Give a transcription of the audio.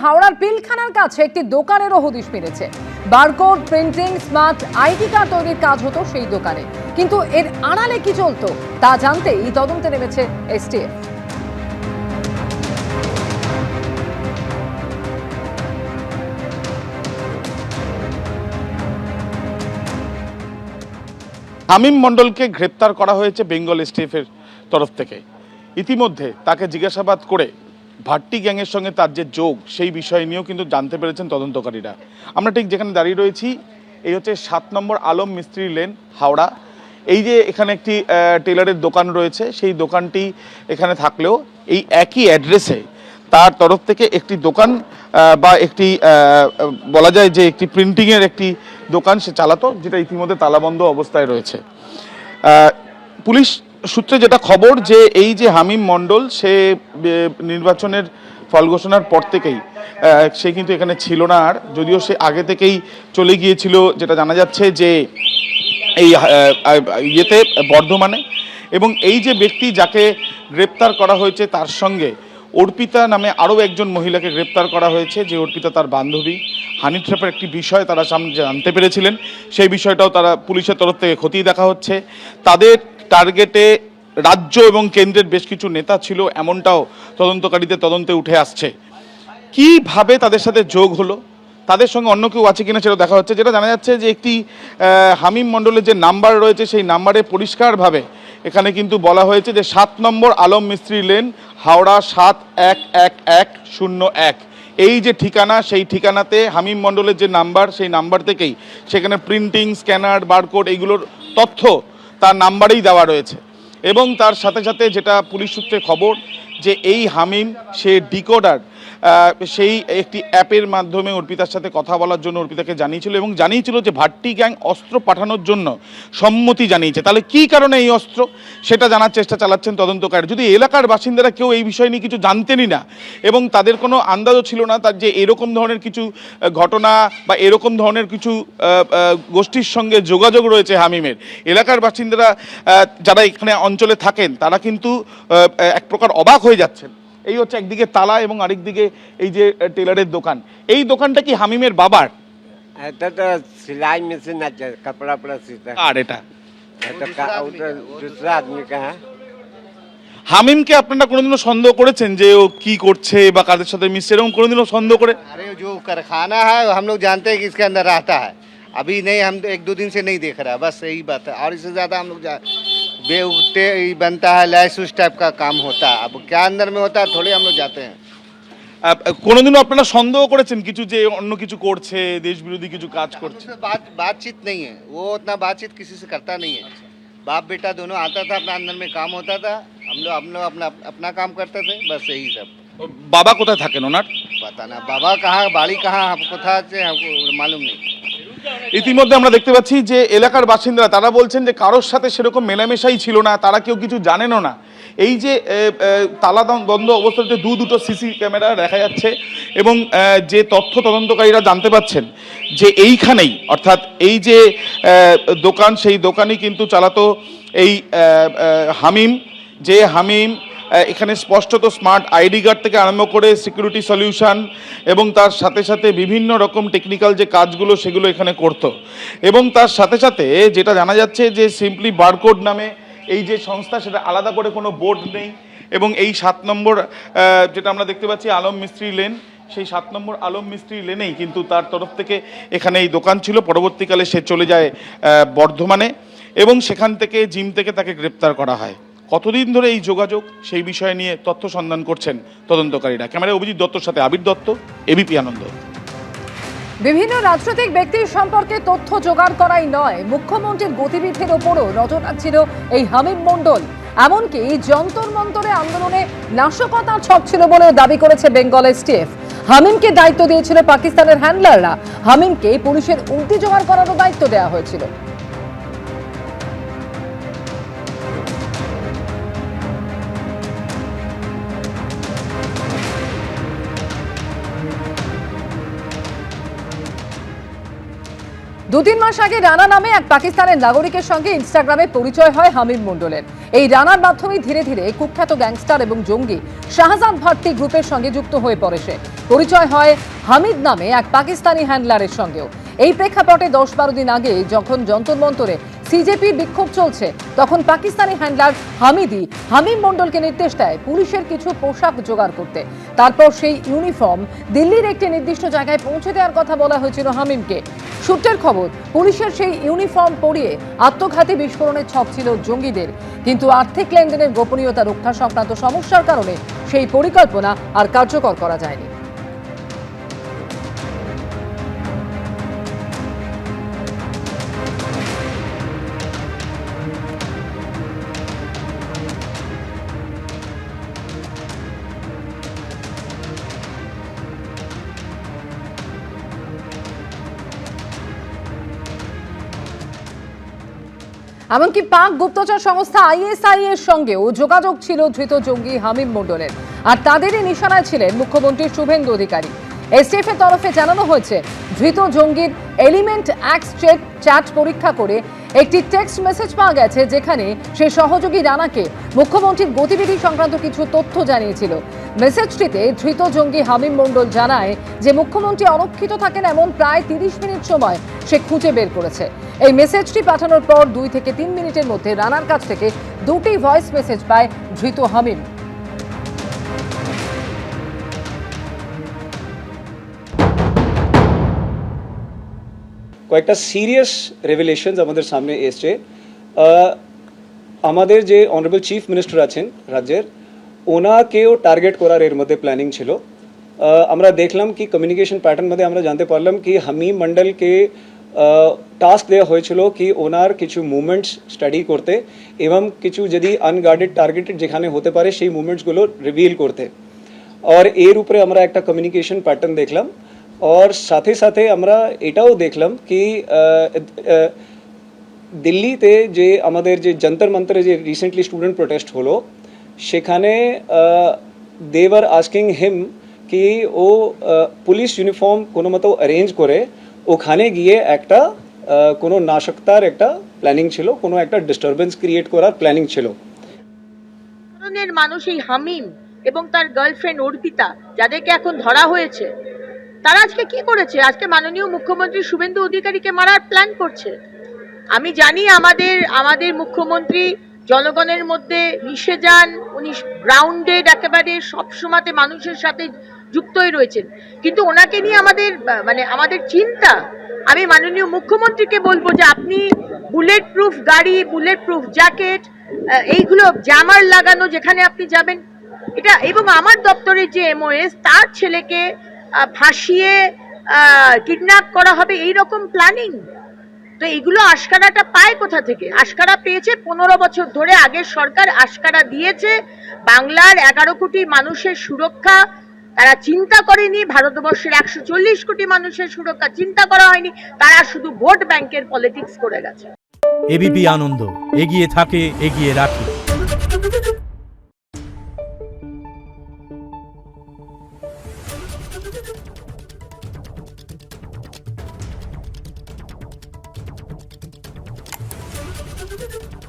হাওড়ার পিলখানার কাছে একটি দোকানেরও হদিশ মিলেছে। Barcode printing, smart ID card তৈরির কাজ হতো সেই দোকানে, কিন্তু এর আড়ালে কি চলতো তা জানতেই তদন্তে নেমেছে এসটিএফ। হামিম মণ্ডলকে গ্রেপ্তার করা হয়েছে বেঙ্গল এসটিএফের তরফ থেকে। ইতিমধ্যে তাকে জিজ্ঞাসাবাদ করে ভাট্টি গ্যাংয়ের সঙ্গে তার যে যোগ সেই বিষয় নিয়েও কিন্তু জানতে পেরেছেন তদন্তকারীরা। আমরা ঠিক যেখানে দাঁড়িয়ে রয়েছি, এই হচ্ছে 7 নম্বর আলম মিস্ত্রি লেন, হাওড়া। এই যে এখানে একটি টেলারের দোকান রয়েছে, সেই দোকানটি এখানে থাকলেও এই একই অ্যাড্রেসে তার তরফ থেকে একটি দোকান বা একটি বলা যায় যে একটি প্রিন্টিংয়ের একটি দোকান সে চালাতো, যেটা ইতিমধ্যে তালাবন্ধ অবস্থায় রয়েছে। পুলিশ সূত্রে যেটা খবর, যে এই যে হামিম মণ্ডল, সে নির্বাচনের ফল ঘোষণার পর থেকেই সে কিন্তু এখানে ছিল না আর, যদিও সে আগে থেকেই চলে গিয়েছিল, যেটা জানা যাচ্ছে যে এই ইয়েতে বর্ধমানে। এবং এই যে ব্যক্তি যাকে গ্রেপ্তার করা হয়েছে, তার সঙ্গে অর্পিতা নামে আরও একজন মহিলাকে গ্রেপ্তার করা হয়েছে, যে অর্পিতা তার বান্ধবী। হানি ট্র্যাপের একটি বিষয় তারা জানতে পেরেছিলেন, সেই বিষয়টাও তারা পুলিশের তরফ থেকে খতিয়ে দেখা হচ্ছে। তাদের টার্গেটে রাজ্য এবং কেন্দ্রের বেশ কিছু নেতা ছিল, এমনটাও তদন্তকারীদের তদন্তে উঠে আসছে। কিভাবে তাদের সাথে যোগ হলো, তাদের সঙ্গে অন্য কেউ আছে কিনা সেটা দেখা হচ্ছে। যেটা জানা যাচ্ছে যে একটি হামিম মণ্ডলের যে নাম্বার রয়েছে, সেই নাম্বারে পরিষ্কারভাবে এখানে কিন্তু বলা হয়েছে যে 7 নম্বর আলম মিস্ত্রি লেন, হাওড়া 711101। এই যে ঠিকানা, সেই ঠিকানাতে হামিম মণ্ডলের যে নাম্বার, সেই নাম্বার থেকেই সেখানে প্রিন্টিং, স্ক্যানার, বারকোড এইগুলোর তথ্য তার নাম্বারেই দেওয়া রয়েছে। এবং তার সাথে সাথে যেটা পুলিশ সূত্রে খবর, যে এই হামিম সে ডিকোডার সেই একটি অ্যাপের মাধ্যমে অর্পিতার সাথে কথা বলার জন্য অর্পিতাকে জানিয়েছিল, এবং জানিয়েছিল যে ভাট্টি গ্যাং অস্ত্র পাঠানোর জন্য সম্মতি জানিয়েছে। তাহলে কী কারণে এই অস্ত্র, সেটা জানার চেষ্টা চালাচ্ছেন তদন্তকারী। যদি এলাকার বাসিন্দারা কেউ এই বিষয় নিয়ে কিছু জানতেনই না, এবং তাদের কোনো আন্দাজও ছিল না তার যে এরকম ধরনের কিছু ঘটনা বা এরকম ধরনের কিছু গোষ্ঠীর সঙ্গে যোগাযোগ রয়েছে হামিমের, এলাকার বাসিন্দারা যারা এখানে অঞ্চলে থাকেন, তারা কিন্তু এক প্রকার অবাক হয়ে যাচ্ছেন। এই হচ্ছে একদিকে তালা এবং আরেকদিকে এই যে টেলারের দোকান। এই দোকানটা কি হামিমের বাবার? এটা তো সেলাই মেশিন আছে, কাপড়া পড়া সিলতা। আর এটা दूसरा आदमी का है। হামিমকে আপনারা কোনোদিনও সন্দেহ করেছেন যে ও কি করছে বা কাদের সাথে মিশছে, এরকম কোনোদিনও সন্দেহ করে? अरे जो कारखाना है हम लोग जानते हैं कि इसके अंदर रहता है। अभी नहीं, हम 1-2 दिन से नहीं देख रहा है, बस यही बात है। और इससे ज़्यादा हम लोग बेउटे बनता है, लैस उस टाइप का काम होता है। अब क्या अंदर में होता है थोड़ी हम लोग जाते हैं। কোনোদিনও আপনারা সন্দেহ করেছেন কিছু, যে অন্য কিছু করছে, দেশ বিরোধী কিছু কাজ করছে? उसमें बातचीत नहीं है, वो उतना बातचीत किसी से करता नहीं है। बाप बेटा दोनों आता था, अपना अंदर में काम होता था, हम लोग अपना अपना काम करते थे, बस यही सब। বাবা কোথায় থাকেন ওনার? पता ना बाबा कहाँ, बाड़ी कहाँ, हमको था हमको मालूम नहीं। ইতিমধ্যে আমরা দেখতে পাচ্ছি যে এলাকার বাসিন্দারা তারা বলছেন যে কারোর সাথে সেরকম মেলামেশাই ছিল না, তারা কেউ কিছু জানেনও না। এই যে তালা বন্ধ অবস্থাতে দুটো সিসি ক্যামেরা দেখা যাচ্ছে, এবং যে তথ্য তদন্তকারীরা জানতে পাচ্ছেন যে এইখানেই, অর্থাৎ এই যে দোকান, সেই দোকানই কিন্তু চালাতো এই হামিম। যে হামিম এখানে স্পষ্টত স্মার্ট আইডি কার্ড থেকে আরম্ভ করে সিকিউরিটি সলিউশন এবং তার সাথে সাথে বিভিন্ন রকম টেকনিক্যাল যে কাজগুলো সেগুলো এখানে করত। এবং তার সাথে সাথে যেটা জানা যাচ্ছে যে সিম্পলি বারকোড নামে এই যে সংস্থা, সেটা আলাদা করে কোনো বোর্ড নেই। এবং এই 7 নম্বর যেটা আমরা দেখতে পাচ্ছি আলম মিস্ত্রি লেন, সেই 7 নম্বর আলম মিস্ত্রি লেনেই কিন্তু তার তরফ থেকে এখানে এই দোকান ছিল। পরবর্তীকালে সে চলে যায় বর্ধমানে, এবং সেখান থেকে জিম থেকে তাকে গ্রেপ্তার করা হয়। কতদিন ধরে এই যোগাযোগ, সেই বিষয় নিয়ে তথ্য সন্ধান করছেন তদন্তকারীরা। ক্যামেরায় অভিজিৎ দত্তর সাথে আবির দত্ত, এবিপি আনন্দ। বিভিন্ন রাজনৈতিক ব্যক্তির সম্পর্কে তথ্য জোগাড় করাই নয়, মুখ্যমন্ত্রীর গতিবিধির ওপরও নজর রাখছিল এই হামিম মণ্ডল। এমনকি যন্তর মন্তরে আন্দোলনে নাশকতার ছক ছিল বলেও দাবি করেছে বেঙ্গল এসটিএফ। হামিমকে দায়িত্ব দিয়েছিল পাকিস্তানের হ্যান্ডলাররা, হামিমকে পুলিশের উক্তি জোগাড় করারও দায়িত্ব দেওয়া হয়েছিল। 2-3 মাস আগে রানা নামে এক পাকিস্তানের নাগরিকের সঙ্গে ইনস্টাগ্রামে পরিচয় হয় হামিম মণ্ডলের। এই রানার মাধ্যমে ধীরে ধীরে কুখ্যাত গ্যাংস্টার এবং জঙ্গি শাহজাদ ভাট্টি গ্রুপের সঙ্গে যুক্ত হয়ে পড়ে সে। পরিচয় হয় হামিদ নামে এক পাকিস্তানি হ্যান্ডলারের সঙ্গেও। এই প্রেক্ষাপটে 10-12 দিন আগে যখন যন্তর মন্তরে সিজেপির বিক্ষোভ চলছে, তখন পাকিস্তানি হ্যান্ডলার হামিদি হামিম মণ্ডলকে নির্দেশ দেয় পুলিশের কিছু পোশাক জোগাড় করতে। তারপর সেই ইউনিফর্ম দিল্লির একটি নির্দিষ্ট জায়গায় পৌঁছে দেওয়ার কথা বলা হয়েছিল হামিমকে। সূত্রের খবর, পুলিশের সেই ইউনিফর্ম পরিয়ে আত্মঘাতী বিস্ফোরণের ছক ছিল জঙ্গিদের, কিন্তু আর্থিক লেনদেনের গোপনীয়তা রক্ষা সংক্রান্ত সমস্যার কারণে সেই পরিকল্পনা আর কার্যকর করা যায়নি। এমনকি পাক গুপ্তচর সংস্থা ISI এর সঙ্গেও যোগাযোগ ছিল ধৃত জঙ্গি হামিম মণ্ডলের, আর তাদেরই নিশানায় ছিলেন মুখ্যমন্ত্রী শুভেন্দু অধিকারী। STF এর তরফে জানানো হয়েছে, ধৃত জঙ্গির এলিমেন্ট অ্যাক্স চ্যাট পরীক্ষা করে একটি টেক্সট মেসেজ পাওয়া গেছে, যেখানে সে সহযোগী রানাকে মুখ্যমন্ত্রীর গতিবিধি সংক্রান্ত কিছু তথ্য জানিয়েছিল। মেসেজটিতে ধৃত জঙ্গি হামিম মণ্ডল জানায় যে মুখ্যমন্ত্রী অরক্ষিত থাকেন এমন প্রায় 30 মিনিট সময় সে খুঁজে বের করেছে। এই মেসেজটি পাঠানোর পর 2 থেকে 3 মিনিটের মধ্যে রানার কাছ থেকে 2টি ভয়েস মেসেজ পায় ধৃত হামিম। কয়েকটা সিরিয়াস রেভেলেশনস আমাদের সামনে এসছে। আমাদের যে অনারেবল চিফ মিনিস্টার আছেন রাজ্যের, ওনাকেও টার্গেট করার এর মধ্যে প্ল্যানিং ছিল। আমরা দেখলাম কি কমিউনিকেশন প্যাটার্ন মধ্যে আমরা জানতে পারলাম কি হামিম মণ্ডলকে টাস্ক দেওয়া হয়েছিল কি ওনার কিছু মুভমেন্টস স্টাডি করতে এবং কিছু যদি আনগার্ডেড টার্গেটেড যেখানে হতে পারে সেই মুভমেন্টসগুলো রিভিল করতে। আর এর উপরে আমরা একটা কমিউনিকেশন প্যাটার্ন দেখলাম। और সাথে সাথে আমরা এটাও দেখলাম কি দিল্লিতে যে আমাদের যে যন্তর মন্তরে যে রিসেন্টলি স্টুডেন্ট প্রোটেস্ট হলো, সেখানে দেওয়ার আস্কিং হিম কি ও পুলিশ ইউনিফর্ম কোনো মতো অ্যারেঞ্জ করে ওখানে গিয়ে একটা কোনো নাশকতার একটা প্ল্যানিং ছিল, কোনো একটা ডিস্টারবেন্স ক্রিয়েট করার প্ল্যানিং ছিল। ধরনের মানুষ এই হামিম এবং তার গার্লফ্রেন্ড অর্পিতা, যাদেরকে এখন ধরা হয়েছে, তারা আজকে কি করেছে? আজকে মাননীয় মুখ্যমন্ত্রী শুভেন্দু অধিকারীকে মারার প্ল্যান করছে। আমি জানি আমাদের মুখ্যমন্ত্রী জনগণের মধ্যে মিশে যান, উনি গ্রাউন্ডেড একেবারে সবসময়তে মানুষের সাথে যুক্তই রয়েছেন, কিন্তু ওনাকে নিয়ে আমাদের চিন্তা। আমি মাননীয় মুখ্যমন্ত্রীকে বলবো যে আপনি বুলেট প্রুফ গাড়ি, বুলেট প্রুফ জ্যাকেট, এইগুলো জামার লাগানো যেখানে আপনি যাবেন, এটা, এবং আমার দপ্তরের যে MOS তার ছেলেকে ফাঁসিয়ে কিডন্যাপ করা হবে, এইরকম প্ল্যানিং। তো এইগুলো আশকারাটা পায় কোথা থেকে? আশকারা পেয়েছে 15 বছর ধরে আগের সরকার আশকারা দিয়েছে। বাংলার 11 কোটি মানুষের সুরক্ষা তারা চিন্তা করেনি, ভারতবর্ষের 140 কোটি মানুষের সুরক্ষা চিন্তা করা হয়নি, তারা শুধু ভোট ব্যাংকের পলিটিক্স করে গেছে। এবিপি আনন্দ, এগিয়ে থাকে, এগিয়ে রাখে। Thank you.